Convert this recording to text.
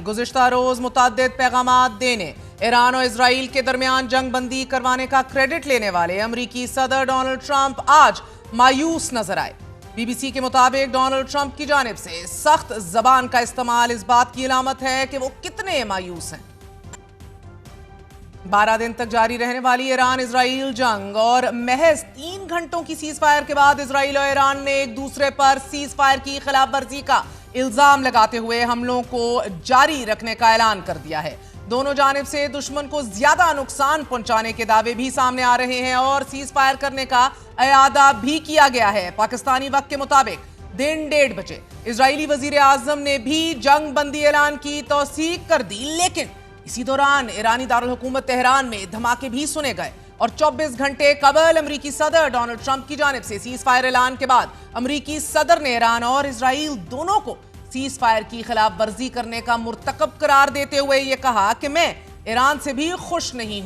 गुज़िश्ता रोज मुतअद्दिद पैगामात देने, ईरान और इजराइल के दरमियान जंग बंदी करवाने का क्रेडिट लेने वाले अमरीकी सदर डोनाल्ड ट्रंप आज मायूस नजर आए। बीबीसी के मुताबिक डोनाल्ड ट्रंप की जानिब से सख्त जबान का इस्तेमाल इस बात की अलामत है कि वो कितने मायूस हैं। 12 दिन तक जारी रहने वाली ईरान इजराइल जंग और महज 3 घंटों की सीज फायर के बाद इजराइल और ईरान ने एक दूसरे पर सीज फायर की खिलाफ वर्जी का इल्जाम लगाते हुए हमलों को जारी रखने का ऐलान कर दिया है। दोनों जानिब से दुश्मन को ज्यादा नुकसान पहुंचाने के दावे भी सामने आ रहे हैं और सीज फायर करने का इरादा भी किया गया है। पाकिस्तानी वक्त के मुताबिक दिन 1:30 बजे इजरायली वजीर आजम ने भी जंग बंदी ऐलान की तौसीक कर दी, लेकिन इसी दौरान ईरानी दारुल हुकूमत तेहरान में धमाके भी सुने गए और 24 घंटे कबल अमरीकी सदर डोनाल्ड ट्रंप की जानिब से सीज फायर ऐलान के बाद अमरीकी सदर ने ईरान और इजराइल दोनों को सीज फायर की खिलाफ वर्जी करने का मुर्तकब करार देते हुए ये कहा कि मैं ईरान से भी खुश नहीं हूं।